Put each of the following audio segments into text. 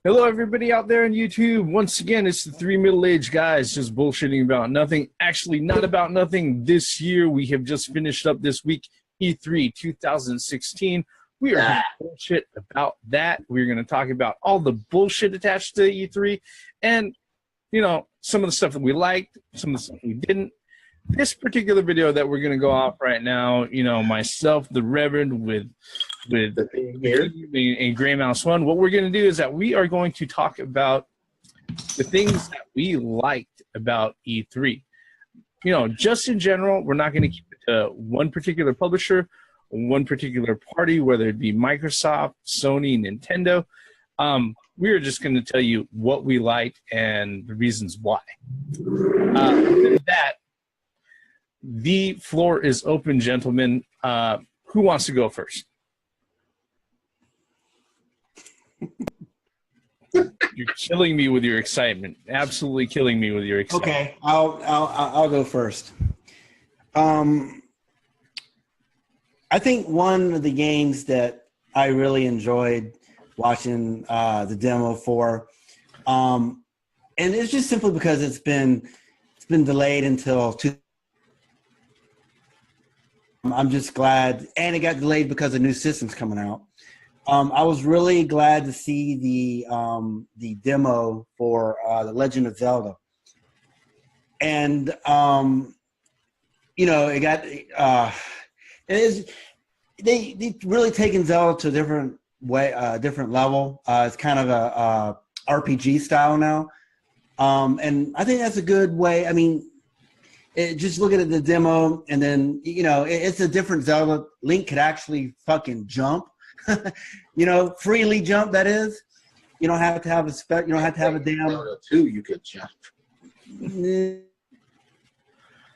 Hello, everybody out there on YouTube. Once again, it's the three middle-aged guys just bullshitting about nothing. Actually, not about nothing. This year, we have just finished up this week, E3 2016. We are going to bullshit about that. We're going to talk about all the bullshit attached to E3 and, you know, some of the stuff that we liked, some of the stuff we didn't. This particular video that we're going to go off right now, you know, myself, the Reverend, with the thing here and Gray Mouse One, what we're going to do is that we are going to talk about the things that we liked about E3. You know, just in general, we're not going to keep it to one particular publisher, one particular party, whether it be Microsoft, Sony, Nintendo. We're just going to tell you what we liked and the reasons why. With that, the floor is open, gentlemen. Who wants to go first? You're killing me with your excitement. Absolutely killing me with your excitement. Okay, I'll go first. I think one of the games that I really enjoyed watching the demo for, and it's just simply because it's been delayed until I'm just glad, and it got delayed because of new systems coming out. I was really glad to see the demo for The Legend of Zelda, and you know, it got they really taken Zelda to a different way, different level. It's kind of a RPG style now, and I think that's a good way. I mean, just looking at the demo, and then, you know, it's a different Zelda. Link could actually fucking jump, you know, freely jump. That is, you don't have to have a spec. You don't have to have a damn. Zelda 2, you could jump.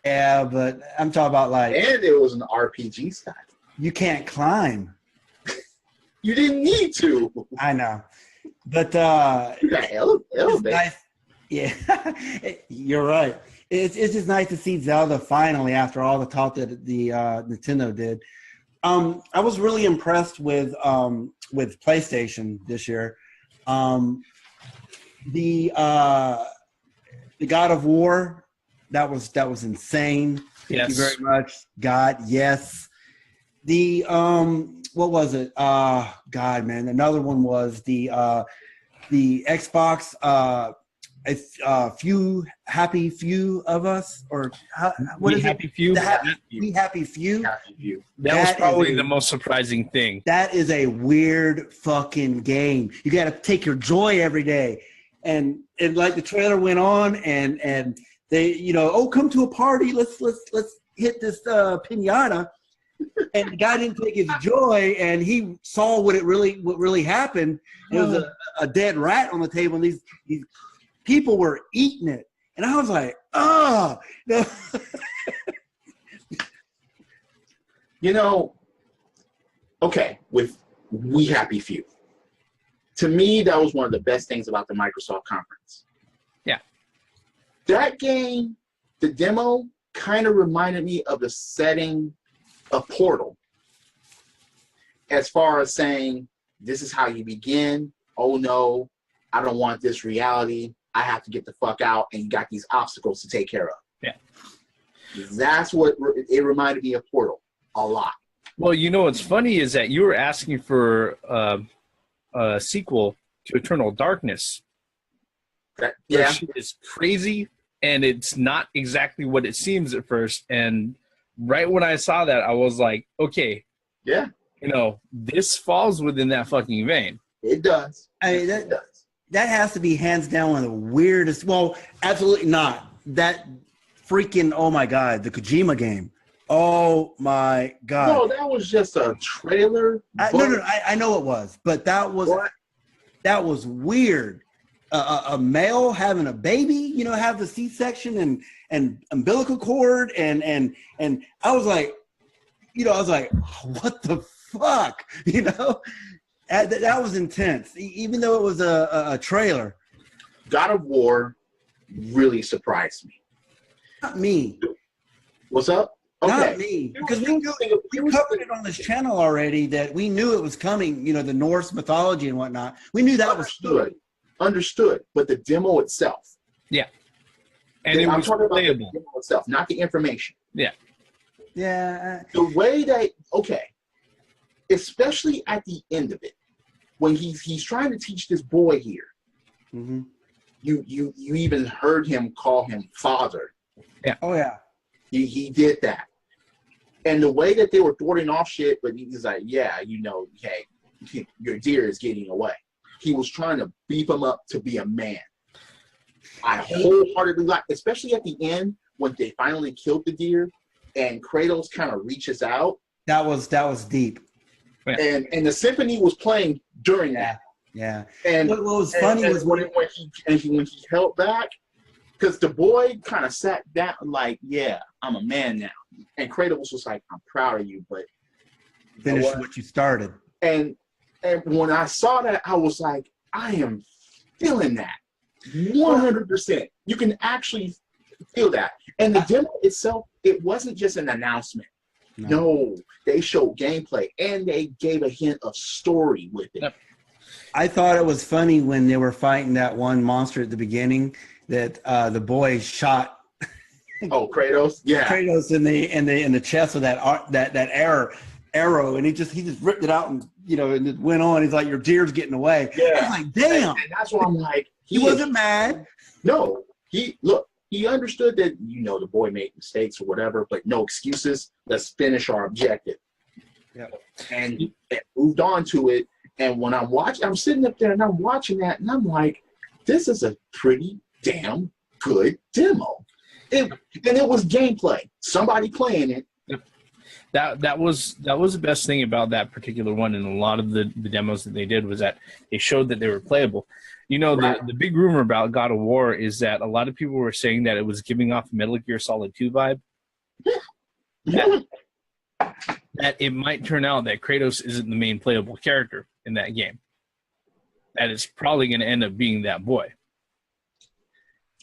Yeah, but I'm talking about like. And it was an RPG style. You can't climb. You didn't need to. I know, but you got elevated. Nice. Yeah, you're right. It's just nice to see Zelda finally, after all the talk that the Nintendo did. I was really impressed with PlayStation this year. The God of War, that was insane. Thank you very much, God. Yes. The what was it? God, man. Another one was the Xbox. A few of us, or what is happy it? few? We happy few. That was probably the most surprising thing. That is a weird fucking game. You got to take your joy every day, and like the trailer went on, and they, you know, oh, come to a party. Let's hit this pinata. And the guy didn't take his joy, and he saw what really happened. It was a dead rat on the table, and these people were eating it, and I was like, oh. You know, okay, with We Happy Few. To me, that was one of the best things about the Microsoft conference. Yeah. That game, the demo, kind of reminded me of the setting of Portal. As far as saying, this is how you begin. Oh, no, I don't want this reality. I have to get the fuck out, and you got these obstacles to take care of. Yeah. That's what it reminded me of Portal a lot. Well, you know what's funny is that you were asking for a sequel to Eternal Darkness. Yeah. Shit is crazy, and it's not exactly what it seems at first. And right when I saw that, I was like, okay. Yeah. You know, this falls within that fucking vein. It does. I mean, it does. That has to be hands down one of the weirdest. Well, absolutely not. That freaking, oh my God, the Kojima game. Oh my God. No, that was just a trailer. No, I know it was, but that was weird. A male having a baby, you know, have the C-section and umbilical cord, and I was like, you know, what the fuck, you know. That was intense, even though it was a trailer. God of War really surprised me. Not me. What's up? Okay. Not me. Because we covered it on this channel already, that we knew it was coming, you know, the Norse mythology and whatnot. We knew that was good. understood, but the demo itself. Yeah. And I'm it was talking playable. about the demo itself, not the information. Yeah. Yeah. The way that, okay, especially at the end of it, when he's trying to teach this boy here, Mm-hmm. you even heard him call him father. Yeah. Oh yeah. He did that. And the way that they were thwarting off shit, but he's like, yeah, you know, hey, your deer is getting away. He was trying to beef him up to be a man. I wholeheartedly like, especially at the end when they finally killed the deer and Kratos kind of reaches out. That was deep. Yeah. And the symphony was playing during that. Yeah. And what was funny was when he held back, because the boy kind of sat down like, yeah, I'm a man now. And Kratos was like, I'm proud of you, but finish what you started. And when I saw that, I was like, I am feeling that 100%. You can actually feel that. And the demo itself, it wasn't just an announcement. No, they showed gameplay and they gave a hint of story with it. Yep. I thought it was funny when they were fighting that one monster at the beginning that the boy shot. Oh, Kratos! Yeah, Kratos in the chest with that arrow, and he just ripped it out and and it went on. He's like, your deer's getting away. Yeah, I was like, damn. And that's why I'm like, he wasn't mad. No, he understood that the boy made mistakes or whatever, but no excuses. Let's finish our objective. Yeah, and moved on to it. And when I'm sitting up there and I'm watching that, and I'm like, this is a pretty damn good demo. And it was gameplay. Somebody playing it. That was the best thing about that particular one, and a lot of the demos that they did was that they showed that they were playable. Right. The big rumor about God of War is that a lot of people were saying that it was giving off Metal Gear Solid 2 vibe. That it might turn out that Kratos isn't the main playable character in that game. That it's probably going to end up being that boy.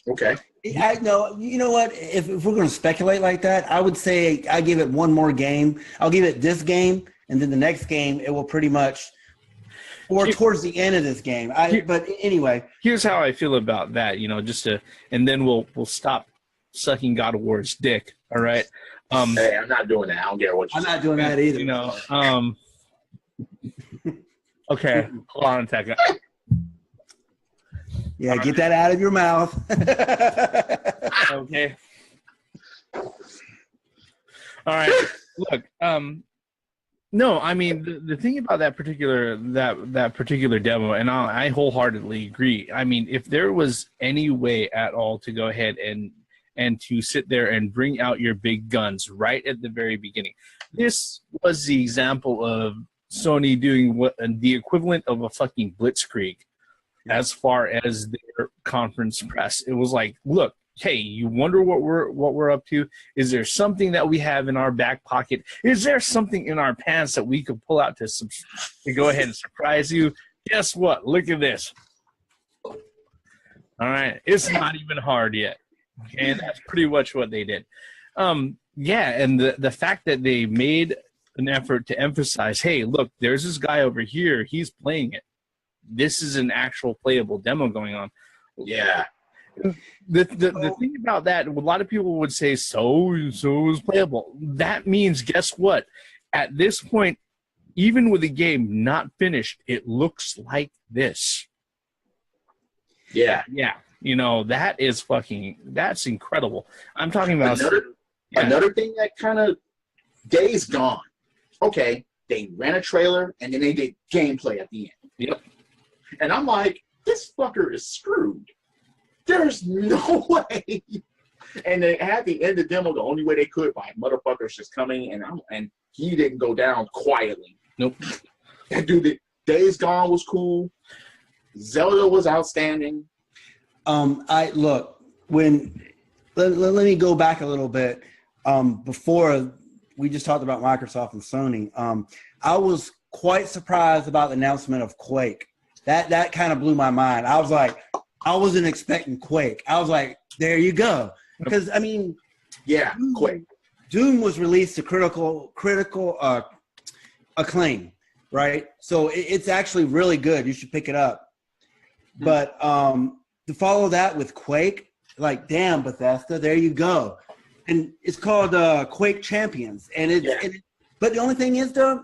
Okay. I know. You know what? If we're going to speculate like that, I would say I give it one more game. I'll give it this game, and then the next game it will pretty much, or towards the end of this game. But anyway, here's how I feel about that. And then we'll stop sucking God of War's dick. All right. Hey, I'm not doing that. I don't care what I'm not doing that either. Okay, hold on a second. Yeah, get that out of your mouth. Okay. All right. Look, no, I mean the thing about that particular demo, and I wholeheartedly agree. I mean, if there was any way at all to go ahead and to sit there and bring out your big guns right at the very beginning, this was the example of Sony doing the equivalent of a fucking blitzkrieg. As far as their conference press, it was like, look, hey, you wonder what we're up to? Is there something that we have in our back pocket? Is there something in our pants that we could pull out to go ahead and surprise you? Guess what? Look at this. All right, it's not even hard yet. Okay, and that's pretty much what they did. Yeah, and the fact that they made an effort to emphasize, hey, look, there's this guy over here. He's playing it. This is an actual playable demo going on. Yeah. The thing about that, a lot of people would say, so it was playable. That means, guess what? At this point, even with the game not finished, it looks like this. Yeah. Yeah. That's incredible. I'm talking about another thing that kind of Days Gone. Okay, they ran a trailer and then they did gameplay at the end. Yep. And I'm like, this fucker is screwed. There's no way. And they had the end of the demo the only way they could by motherfuckers just coming and he didn't go down quietly. Nope. That dude, Days Gone was cool. Zelda was outstanding. Let me go back a little bit. Before we just talked about Microsoft and Sony. I was quite surprised about the announcement of Quake. That kind of blew my mind. I was like, I wasn't expecting Quake. I was like, there you go. Because I mean, yeah, Quake. Doom was released to critical acclaim, right? So it's actually really good. You should pick it up. But to follow that with Quake, like, damn, Bethesda, there you go. And it's called Quake Champions. And but the only thing is, though,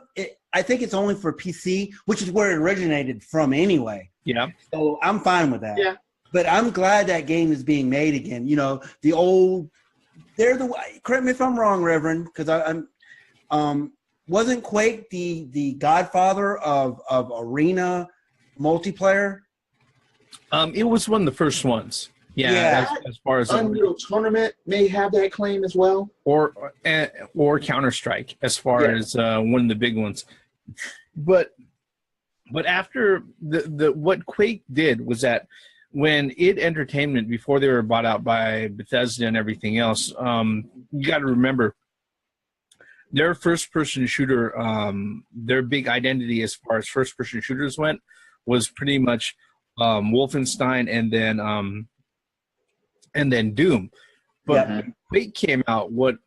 I think it's only for PC, which is where it originated from anyway. Yeah. So I'm fine with that. Yeah. But I'm glad that game is being made again. You know, correct me if I'm wrong, Reverend, because I'm wasn't Quake the godfather of arena multiplayer? It was one of the first ones. Yeah. As far as Unreal Tournament may have that claim as well, or Counter-Strike as far as one of the big ones. But after what Quake did was that when id Entertainment, before they were bought out by Bethesda and everything else, you got to remember their first-person shooter, their big identity as far as first-person shooters went was pretty much Wolfenstein and then Doom. But when Quake came out, what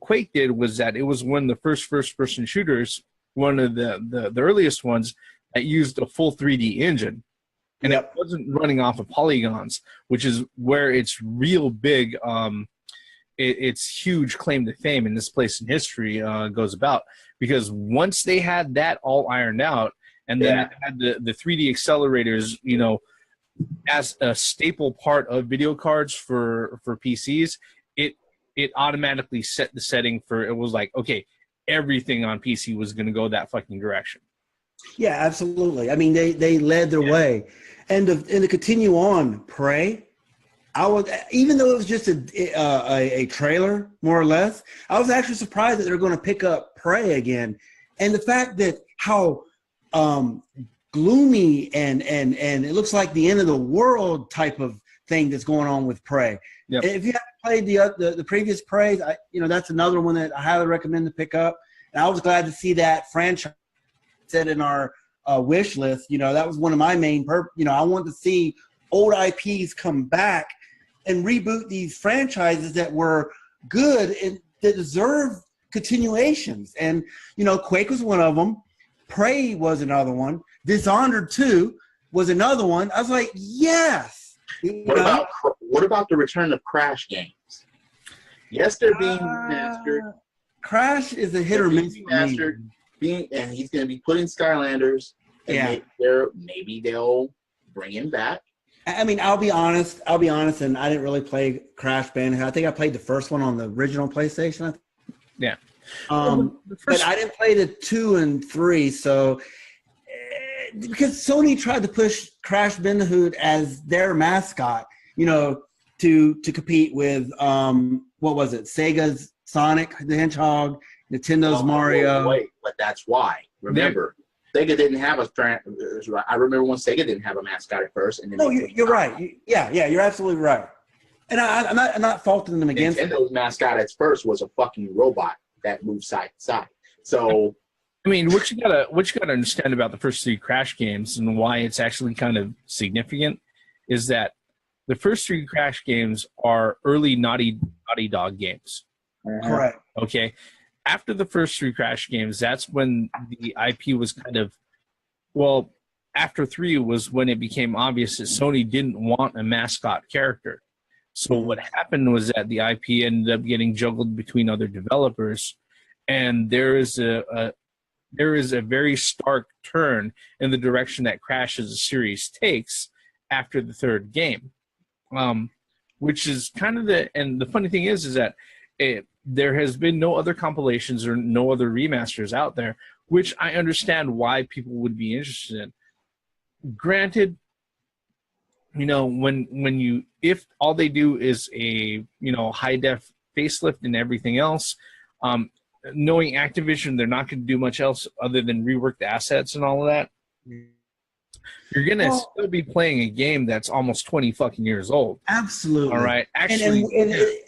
Quake did was that it was one of the first-person shooters, one of the earliest ones that used a full 3D engine. And it wasn't running off of polygons, which is where it's real big. It's huge claim to fame in this place in history goes about, because once they had that all ironed out, and then it had the 3D accelerators, you know, as a staple part of video cards for PCs, it automatically set the setting for, it was like, okay, everything on PC was going to go that fucking direction. Yeah, absolutely. I mean, they led their way. And to continue on, Prey, even though it was just a trailer, more or less, I was actually surprised that they're going to pick up Prey again. And the fact that how gloomy and it looks like the end of the world type of thing that's going on with Prey. Yep. If you haven't played the previous Prey, that's another one that I highly recommend to pick up. And I was glad to see that franchise set in our wish list. You know, that was one of my main I want to see old IPs come back and reboot these franchises that were good and that deserve continuations. And, Quake was one of them. Prey was another one. Dishonored 2 was another one. I was like, yes. What about the return of Crash games? Yes, they're being remastered. Crash is a hit or miss. Remastered, and he's going to be put in Skylanders. And maybe they'll bring him back. I mean, I'll be honest, and I didn't really play Crash Bandicoot. I think I played the first one on the original PlayStation. Yeah. But I didn't play the 2 and 3, so because Sony tried to push Crash Bandicoot as their mascot, to compete with what was it? Sega's Sonic the Hedgehog, Nintendo's Mario. Wait, but that's why. Remember, Sega didn't have I remember when Sega didn't have a mascot at first. And then you're right. Yeah, you're absolutely right. And I'm not faulting them against it. Nintendo's mascot at first was a fucking robot that moved side to side. So, I mean, what you gotta understand about the first 3 Crash games and why it's actually kind of significant is that the first 3 Crash games are early Naughty Dog games. Correct. Okay. After the first 3 Crash games, that's when the IP was kind of, after 3 was when it became obvious that Sony didn't want a mascot character. So what happened was that the IP ended up getting juggled between other developers, and there is a very stark turn in the direction that Crash as a series takes after the 3rd game, which is kind of and the funny thing is that there has been no other compilations or no other remasters out there, which I understand why people would be interested in. Granted, if all they do is a high def facelift and everything else, knowing Activision, they're not going to do much else other than rework the assets and all of that. You're going to still be playing a game that's almost 20 fucking years old. Absolutely. All right. Actually,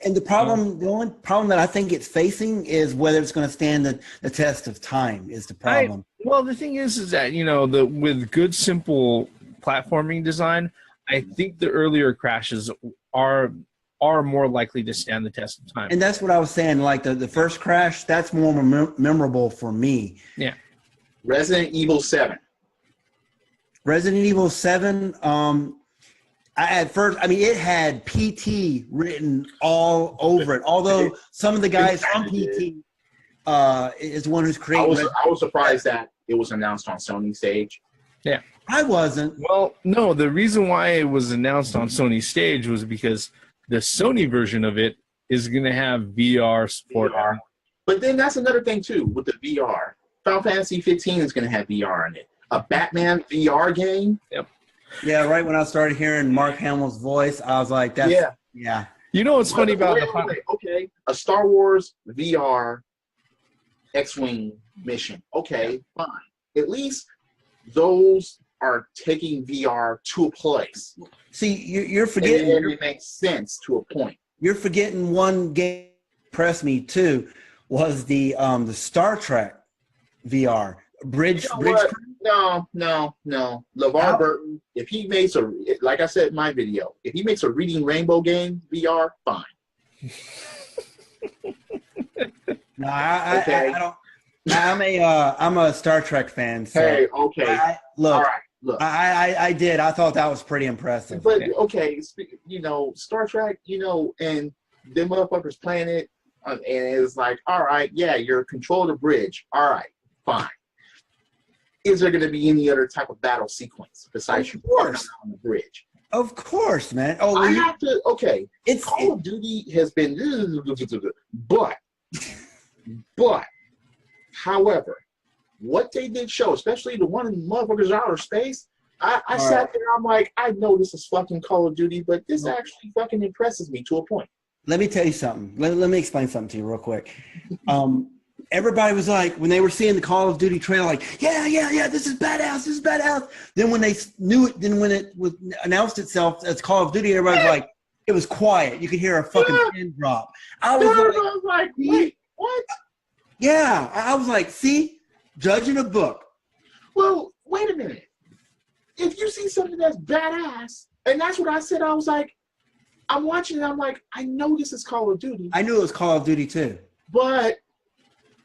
and the only problem that I think it's facing is whether it's going to stand the test of time is the problem. The thing is that, with good, simple platforming design, I think the earlier Crashes are more likely to stand the test of time. And that's what I was saying. Like the first Crash, that's more memorable for me. Yeah. Resident Evil 7. Resident Evil 7, At first, I mean, it had PT written all over it. Although some of the guys from PT is one who's creating. I was surprised that it was announced on Sony stage. Yeah. I wasn't. Well, no, the reason why it was announced on Sony stage was because the Sony version of it is going to have VR support. VR. But then that's another thing, too, with the VR. Final Fantasy 15 is going to have VR in it. A Batman VR game? Yep. Yeah, right when I started hearing Mark Hamill's voice, I was like, that's, yeah. You know what's funny about okay, a Star Wars VR X-Wing mission. Okay, fine. At least those are taking VR to a place. See, you're forgetting. It makes sense to a point. You're forgetting one game that impressed me too, was the Star Trek VR. Bridge. No. LeVar Burton, if he makes like I said in my video, if he makes a Reading Rainbow game VR, fine. No, I don't. I'm a Star Trek fan. So hey, okay. Look, all right. Look, I did. I thought that was pretty impressive. But okay, Star Trek, and them motherfuckers playing it, and it's like, all right, yeah, you're control the bridge. All right, fine. Is there going to be any other type of battle sequence besides you on the bridge? Of course, man. Oh, I have to. Okay, Call of Duty has been, but, however, what they did show, especially the one in motherfuckers outer space, I sat there. I'm like, I know this is fucking Call of Duty, but this actually fucking impresses me to a point. Let me tell you something. Let me explain something to you real quick. Everybody was like, when they were seeing the Call of Duty trailer, like, yeah, this is badass. Then when they knew it, then when it was announced itself as Call of Duty, everybody was like, it was quiet. You could hear a fucking pin drop. I was like, wait, what? Yeah, I was like, see, judging a book. Well, wait a minute. If you see something that's badass, and that's what I said, I was like, I'm watching it, I'm like, I know this is Call of Duty. I knew it was Call of Duty too. But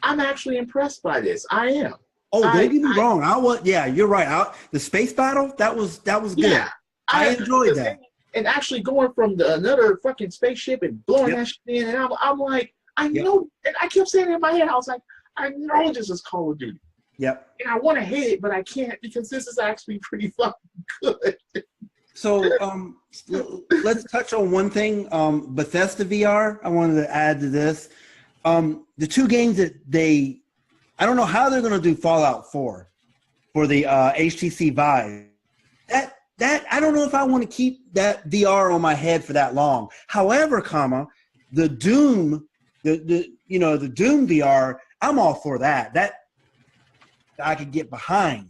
I'm actually impressed by this. I am. Oh, don't get me wrong. You're right. The space battle, that was good. Yeah, I enjoyed that. And actually going from another fucking spaceship and blowing that shit in, and I'm like, I know, and I kept saying it in my head, I was like, I know this is Call of Duty. Yep. And I want to hate it, but I can't because this is actually pretty fucking good. So let's touch on one thing. Bethesda VR, I wanted to add to this. The two games that I don't know how they're going to do Fallout 4 for the HTC Vive. That I don't know if I want to keep that VR on my head for that long. However, the Doom, the Doom VR, I'm all for that. That I could get behind.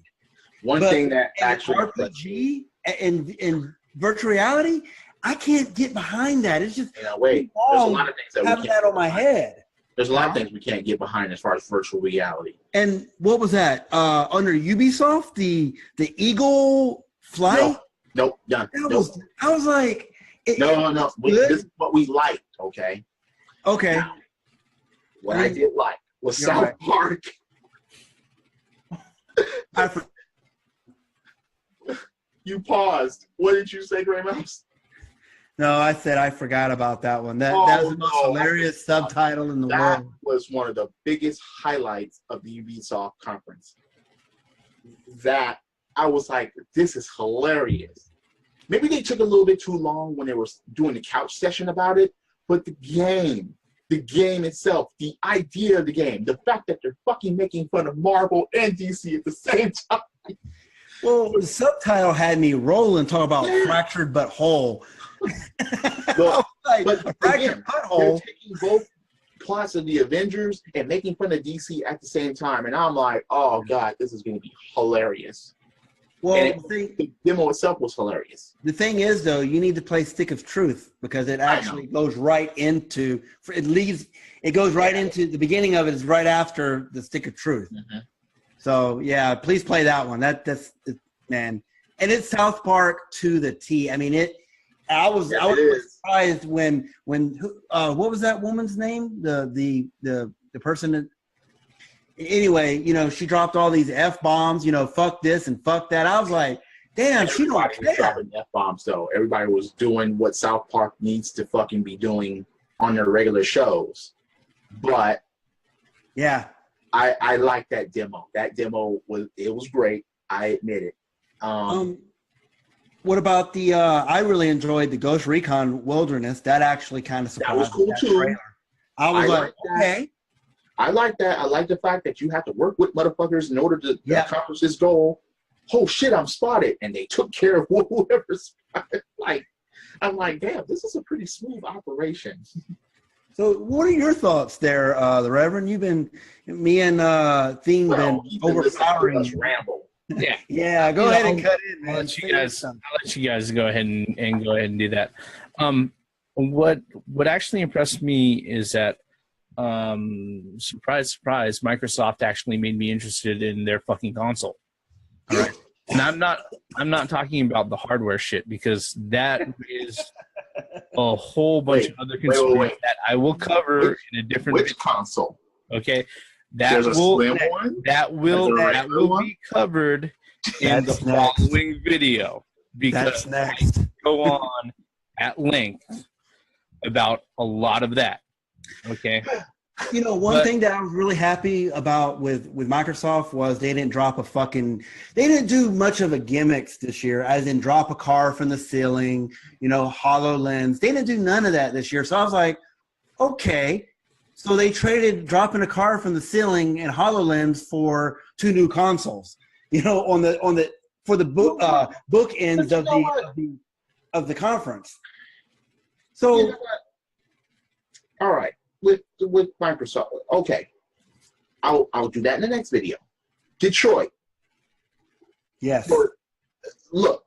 One thing that actually RPG and virtual reality, I can't get behind that. It's just there's a lot of things that we can't that on my head. There's a lot of things we can't get behind as far as virtual reality. And what was that? Under Ubisoft, the Eagle Flight? Nope, done. I was like, no. This is what we liked, okay? Okay. Now, what I did like was South Park. You paused. What did you say, Gray Mouse? No, I said I forgot about that one. That was the most hilarious subtitle in the world. That was one of the biggest highlights of the Ubisoft conference. That I was like, this is hilarious. Maybe they took a little bit too long when they were doing the couch session about it, but the game itself, the idea of the game, the fact that they're fucking making fun of Marvel and DC at the same time. Well, the subtitle had me rolling, talking about fractured but whole. But fractured butthole. They're taking both plots of the Avengers and making fun of DC at the same time, and I'm like, oh god, this is going to be hilarious. Well, the demo itself was hilarious. The thing is, though, you need to play Stick of Truth because it actually goes right into it goes right into the beginning of it is right after the Stick of Truth. Mm-hmm. So yeah, please play that one. That's man, and it's South Park to the T. I mean I was surprised when what was that woman's name? The person that. Anyway, she dropped all these F-bombs, fuck this and fuck that. I was like, Damn, she don't Everybody was care. dropping F-bombs, though. Everybody was doing what South Park needs to fucking be doing on their regular shows. But Yeah. I like that demo. That demo was great. I admit it. What about the? I really enjoyed the Ghost Recon Wilderness. That actually kind of surprised That was cool me, that too. trailer. I was like, that. okay. I like that. I like the fact that you have to work with motherfuckers in order to accomplish this goal. Oh shit, I'm spotted, and they took care of whoever's spotted. I'm like, damn, this is a pretty smooth operation. So, what are your thoughts there, the Reverend? You've been, me and Theme been overpowering us ramble. Yeah, yeah. Go ahead and cut in, man. I'll let you guys go ahead and go ahead and do that. What actually impressed me is that, surprise, surprise, Microsoft actually made me interested in their fucking console. All right, and I'm not talking about the hardware shit, because that is a whole bunch of other concerns that I will cover in a different Which console? Okay, There's a slim one. That will be covered in the following video, because that's next. I go on at length about a lot of that. Okay. You know, one thing that I was really happy about with Microsoft was they didn't do much of a gimmicks this year, as in drop a car from the ceiling, you know, HoloLens. They didn't do none of that this year. So I was like, okay. So they traded dropping a car from the ceiling and HoloLens for 2 new consoles, you know, for the book ends of the conference. So, you know all right. With Microsoft, okay, I'll do that in the next video. Detroit. Yes. Look,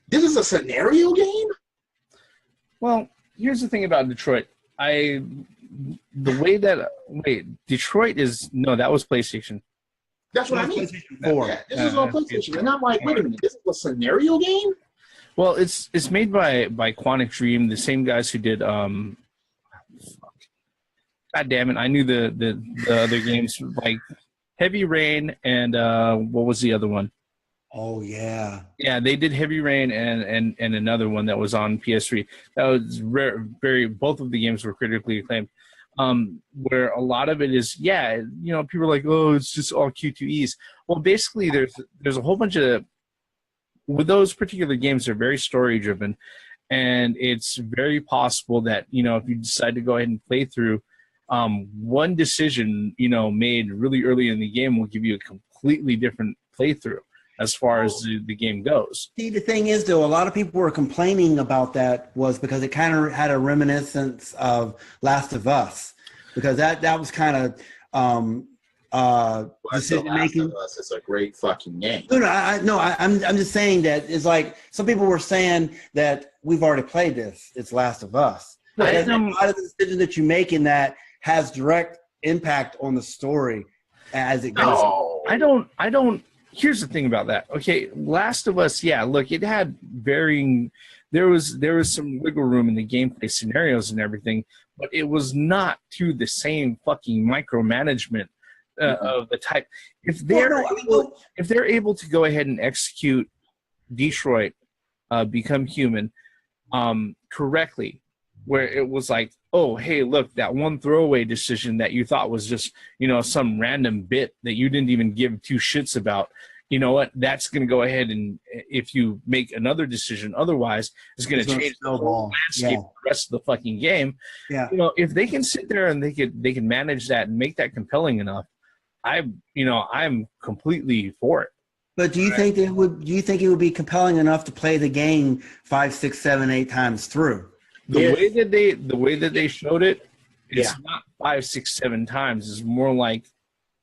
this is a scenario game. Well, here's the thing about Detroit. Detroit is that was PlayStation. That's what I mean. Yeah, this is on PlayStation, and I'm like, wait a minute, this is a scenario game. Well, it's made by Quantic Dream, the same guys who did God damn it! I knew the other games, like Heavy Rain and what was the other one? Oh yeah. Yeah, they did Heavy Rain and another one that was on PS3. That was both of the games were critically acclaimed. Where a lot of it is, people are like, oh, it's just all Q2Es. Well, basically, there's a whole bunch of, with those particular games, they're very story driven, and it's very possible that if you decide to go ahead and play through, one decision made really early in the game will give you a completely different playthrough as far as the game goes. See, the thing is, though, a lot of people were complaining about that was because it kind of had a reminiscence of Last of Us, because that was kind of decision making. Last of Us is a great fucking game. I'm just saying that it's like some people were saying that we've already played this. It's Last of Us. A lot of the decisions that you make in that has direct impact on the story as it goes. No. I don't. Here's the thing about that. Okay, Last of Us, look, it had varying. There was some wiggle room in the gameplay scenarios and everything, but it was not to the same fucking micromanagement of the type. If they're able to go ahead and execute Detroit, Become Human, correctly, where it was like, oh, hey, look, that one throwaway decision that you thought was just, some random bit that you didn't even give 2 shits about, you know what, that's going to go ahead and if you make another decision otherwise, it's going to change the whole landscape of the rest of the fucking game. Yeah. If they can sit there and they can manage that and make that compelling enough, I'm completely for it. But do you think it would be compelling enough to play the game 5, 6, 7, 8 times through? The way that they showed it, it's not 5, 6, 7 times. It's more like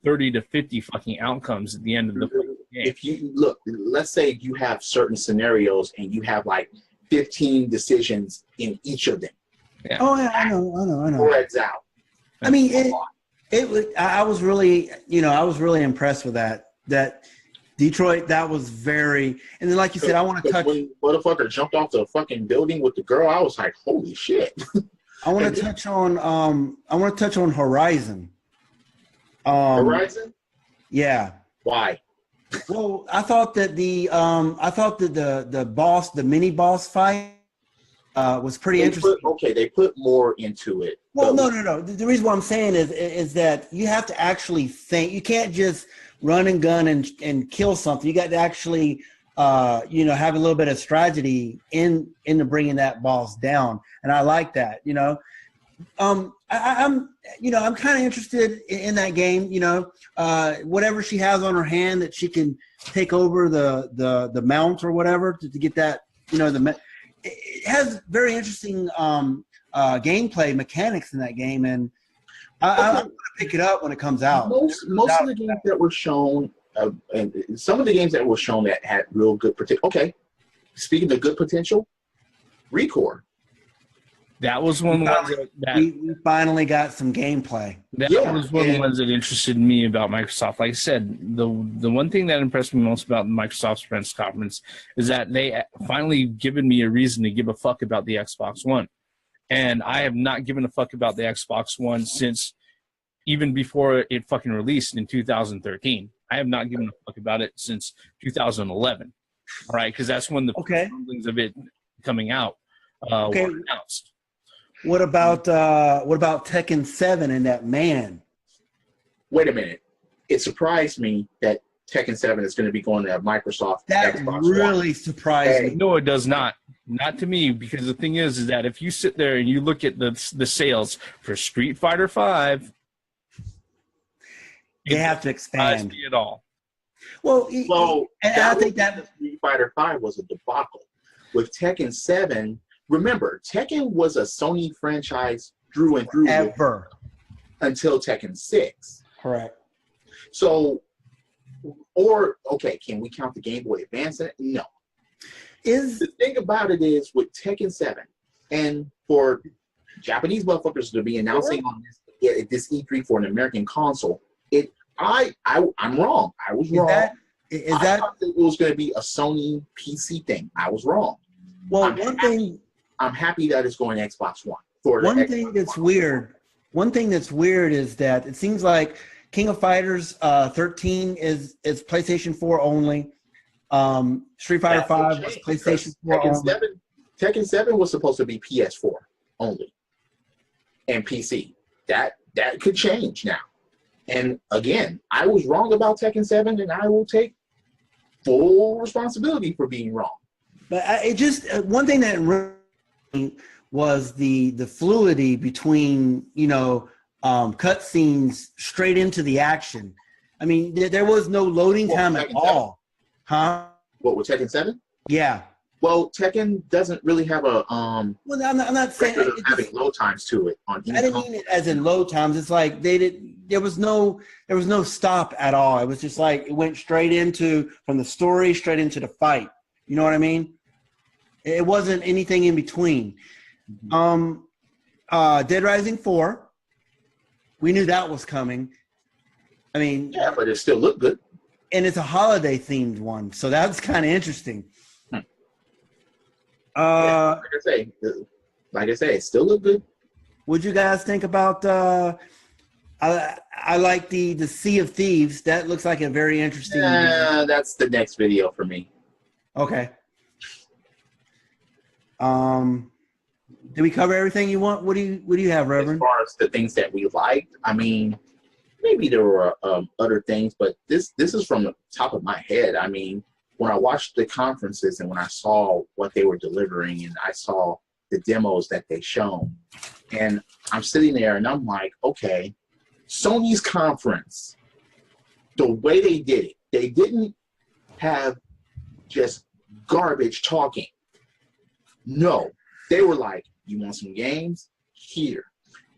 30 to 50 fucking outcomes at the end of the game. If you look, let's say you have certain scenarios and you have like 15 decisions in each of them. Yeah. Oh yeah, I know. Spreads out. I mean, I was really impressed with that. That Detroit, that was very, and then like you said, I want to touch. When motherfucker jumped off the fucking building with the girl, I was like, holy shit. I want to touch on Horizon. Horizon? Yeah. Why? Well, I thought that the mini boss fight was pretty interesting. They put more into it. Well, no. The reason why I'm saying is that you have to actually think. You can't just run and gun and kill something. You got to actually, have a little bit of strategy into bringing that boss down. And I like that. I'm kind of interested in that game. Whatever she has on her hand that she can take over the mount or whatever to get that. It has very interesting gameplay mechanics in that game, and I'm going to pick it up when it comes out. Most of the games that were shown, and some of the games that were shown that had real good potential. Okay, speaking of good potential, Recore. That was one of the ones that we finally got some gameplay. That was one of the ones that interested me about Microsoft. Like I said, the one thing that impressed me most about Microsoft's press conference is that they finally given me a reason to give a fuck about the Xbox One. And I have not given a fuck about the Xbox One since even before it fucking released in 2013. I have not given a fuck about it since 2011. All right, because that's when the rumblings of it coming out were announced. What about Tekken 7 and that man? Wait a minute. It surprised me that Tekken 7 is going to be going to Microsoft. That Xbox really One. surprised me. No, it does not. Not to me, because the thing is that if you sit there and you look at the sales for Street Fighter V, they have to expand. Me at all. Well, I think that Street Fighter V was a debacle. With Tekken 7, remember, Tekken was a Sony franchise through and through ever until Tekken 6. Correct. So, can we count the Game Boy Advance in it? No. The thing about it is with Tekken 7, and for Japanese motherfuckers to be announcing on this E3 for an American console, I'm wrong. I was wrong. I thought that it was going to be a Sony PC thing. I was wrong. Well, I'm happy that it's going Xbox One. One thing that's weird is that it seems like King of Fighters 13 is PlayStation 4 only. Street Fighter 5 was PlayStation 4 only. Tekken 7 was supposed to be PS4 only and PC. That could change now. And again, I was wrong about Tekken 7, and I will take full responsibility for being wrong. But one thing that really was the fluidity between cutscenes straight into the action. I mean, there was no loading time at all. Huh? What, with Tekken 7? Yeah. Well, Tekken doesn't really have a Well, I'm not saying having load times to it on. I didn't mean it as in load times. It's like there was no stop at all. It was just like it went from the story straight into the fight. You know what I mean? It wasn't anything in between. Dead Rising 4. We knew that was coming. I mean, yeah, but it still looked good. And it's a holiday themed one, so that's kind of interesting. Like I say, it still looked good. What'd you guys think about? I like the Sea of Thieves. That looks like a very interesting. That's the next video for me. Okay. Did we cover everything you want? What do you have, Reverend? As far as the things that we liked, I mean, maybe there were other things, but this is from the top of my head. I mean, when I watched the conferences and when I saw what they were delivering and I saw the demos that they shown, and I'm sitting there and I'm like, okay, Sony's conference, the way they did it, they didn't have just garbage talking. No, they were like, you want some games? Here.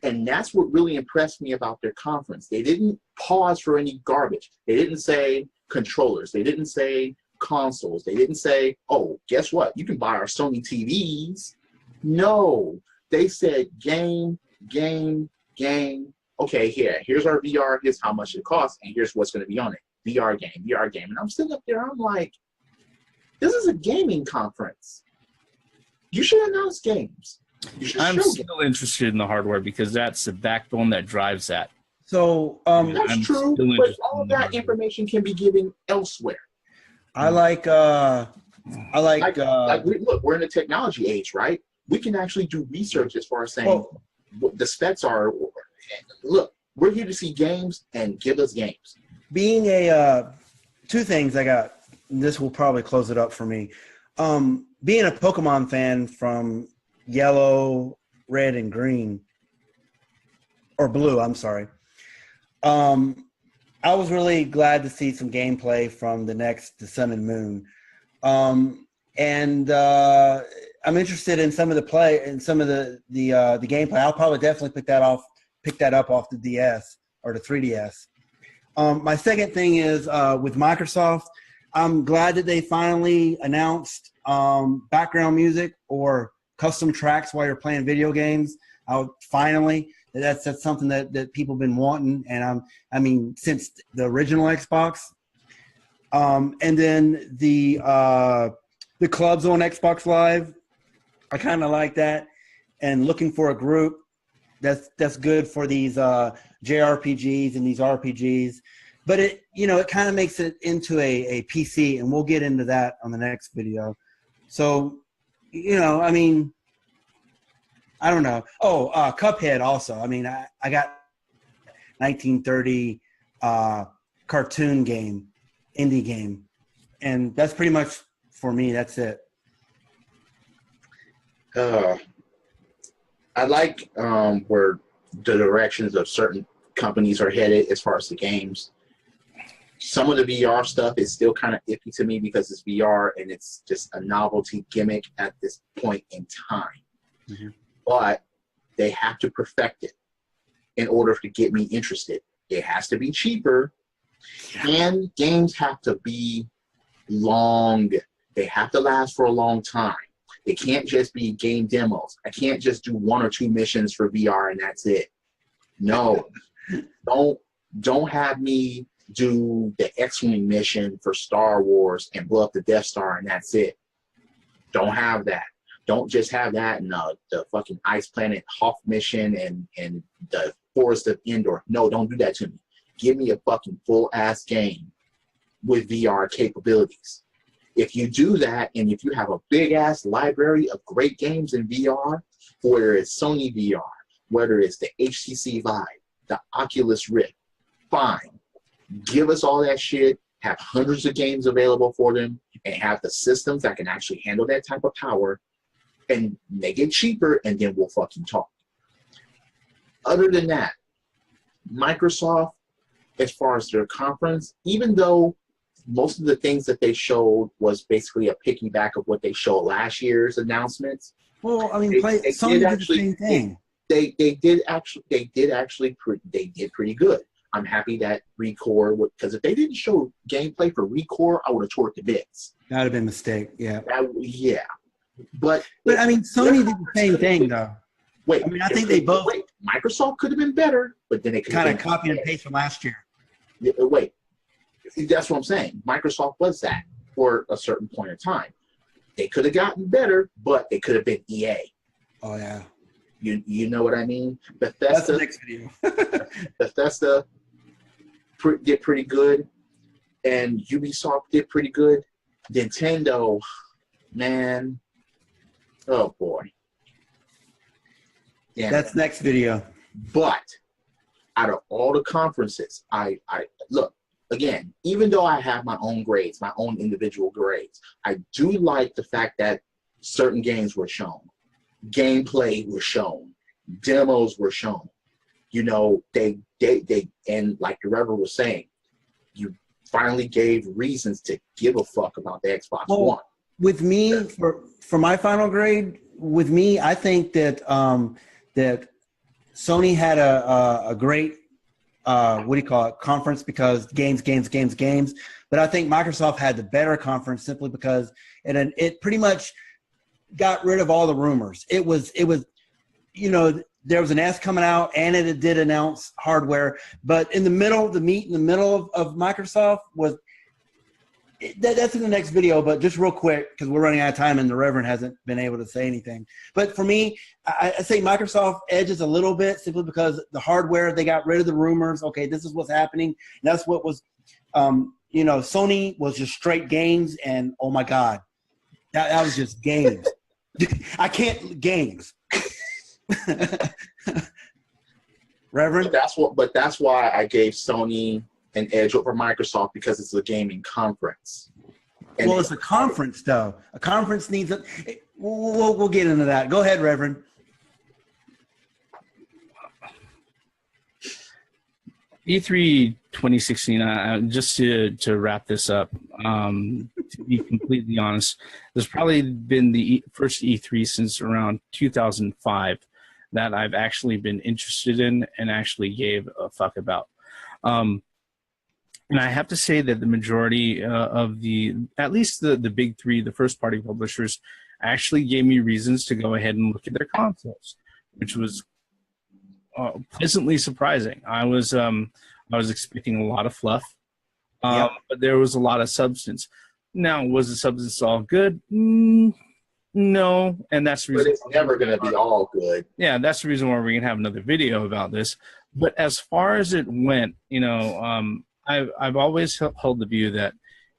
And that's what really impressed me about their conference. They didn't pause for any garbage. They didn't say controllers. They didn't say consoles. They didn't say, oh, guess what? You can buy our Sony TVs. No. They said game. Okay, here's our VR. Here's how much it costs. And here's what's going to be on it. VR game. And I'm sitting up there. I'm like, this is a gaming conference. You should announce games. I'm still interested in the hardware because that's the backbone that drives that. So that's true, but all that information can be given elsewhere. I like look, we're in the technology age, right? We can actually do research as far as saying what the specs are. Look, we're here to see games and give us games. Being two things I got. This will probably close it up for me. Being a Pokemon fan from yellow, red, and green, or blue, I'm sorry. I was really glad to see some gameplay from the Sun and Moon. And I'm interested in some of the play and some of the gameplay. I'll probably definitely pick that up off the DS or the 3DS. My second thing is with Microsoft. I'm glad that they finally announced background music or custom tracks while you're playing video games. Finally, that's something that people have been wanting, and I mean since the original Xbox. And then the clubs on Xbox Live, I kind of like that. And looking for a group that's good for these JRPGs and these RPGs. But it kind of makes it into a PC, and we'll get into that on the next video. So, I mean, I don't know. Oh, Cuphead also. I mean, I got 1930 cartoon game, indie game, and that's pretty much for me. That's it. I like where the directions of certain companies are headed as far as the games. Some of the VR stuff is still kind of iffy to me because it's VR and it's just a novelty gimmick at this point in time. Mm-hmm. But they have to perfect it in order to get me interested. It has to be cheaper, and games have to be long. They have to last for a long time. It can't just be game demos. I can't just do 1 or 2 missions for VR and that's it. No, don't have me do the X-Wing mission for Star Wars and blow up the Death Star and that's it. Don't have that. Don't just have that and the fucking Ice Planet Hoth mission and the Forest of Endor. No, don't do that to me. Give me a fucking full-ass game with VR capabilities. If you do that, and if you have a big-ass library of great games in VR, whether it's Sony VR, whether it's the HTC Vive, the Oculus Rift, fine. Give us all that shit, have hundreds of games available for them, and have the systems that can actually handle that type of power, and make it cheaper, and then we'll fucking talk. Other than that, Microsoft, as far as their conference, even though most of the things that they showed was basically a piggyback of what they showed last year's announcements. Well, I mean, Sony did the same thing. They did pretty good. I'm happy that Recore, because if they didn't show gameplay for Recore, I would have tore it to bits. That would have been a mistake, yeah. But I mean, Sony did the same thing, though. Wait, I mean, I think they both. Wait, Microsoft could have been better, but then it kind of copy and paste from last year. Wait, that's what I'm saying. Microsoft was that for a certain point in time. They could have gotten better, but they could have been EA. Oh yeah. You know what I mean? Bethesda. That's the next video. Bethesda did pretty good, and Ubisoft did pretty good. Nintendo, man, oh boy. Yeah, that's next video. But out of all the conferences, I look, again, even though I have my own grades, my own individual grades, I do like the fact that certain games were shown. Gameplay was shown. Demos were shown. You know, they and like the Reverend was saying, you finally gave reasons to give a fuck about the Xbox One. With me, for my final grade, with me, I think that that Sony had a great conference because games. But I think Microsoft had the better conference simply because it pretty much got rid of all the rumors. It was there was an S coming out and it did announce hardware, but in the middle, the meat in the middle of Microsoft was that's in the next video, but just real quick, because we're running out of time and the Reverend hasn't been able to say anything. But for me, I say Microsoft edges a little bit simply because the hardware, they got rid of the rumors. Okay, this is what's happening. And that's what was, Sony was just straight games, and oh my God, that was just games. I can't games. Reverend? But that's why I gave Sony an edge over Microsoft, because it's a gaming conference. And well, it's a conference, though. A conference needs a. We'll get into that. Go ahead, Reverend. E3 2016, just to wrap this up, to be completely honest, there's probably been the first E3 since around 2005 that I've actually been interested in and actually gave a fuck about. And I have to say that the majority of at least the big three, the first party publishers, actually gave me reasons to go ahead and look at their consoles, which was pleasantly surprising. I was expecting a lot of fluff, but there was a lot of substance. Now, was the substance all good? No, and that's the reason. But it's never going to be all good. Yeah, that's the reason why we're gonna have another video about this. But as far as it went, I've always held the view that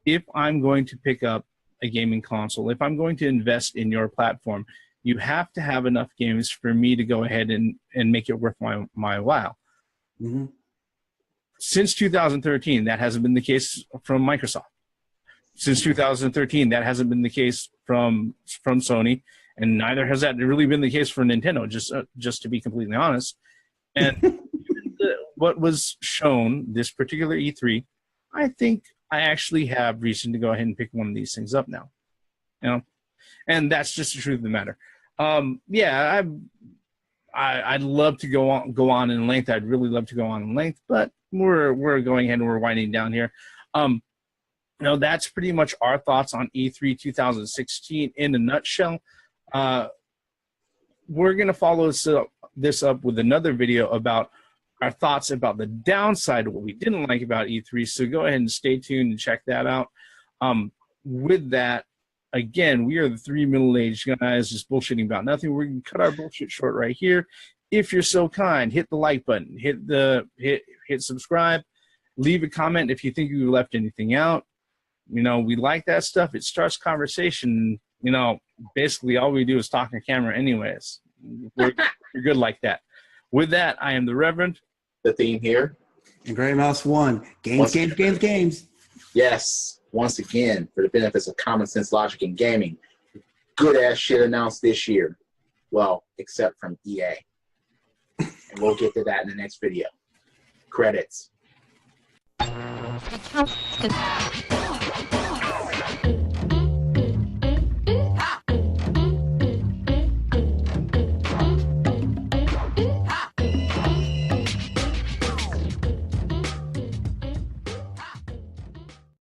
if I'm going to pick up a gaming console, if I'm going to invest in your platform, you have to have enough games for me to go ahead and make it worth my while. Mm-hmm. Since 2013, that hasn't been the case from Microsoft. Since 2013, that hasn't been the case from Sony, and neither has that really been the case for Nintendo, just to be completely honest. And what was shown this particular E3, I think I actually have reason to go ahead and pick one of these things up now. And that's just the truth of the matter. I'd love to go on in length. I'd really love to go on in length, but we're going ahead and we're winding down here. That's pretty much our thoughts on E3 2016 in a nutshell. We're going to follow this up with another video about our thoughts about the downside of what we didn't like about E3. So go ahead and stay tuned and check that out. With that, again, we are the three middle-aged guys just bullshitting about nothing. We're going to cut our bullshit short right here. If you're so kind, hit the like button, hit subscribe, leave a comment if you think we left anything out. We like that stuff. It starts conversation. Basically all we do is talk on camera anyways. We're good like that. With that, I am the Reverend. The theme here. And Gray Mouse 1. Games. Yes. Once again, for the benefits of common sense, logic, and gaming, good-ass shit announced this year. Well, except from EA. And we'll get to that in the next video. Credits.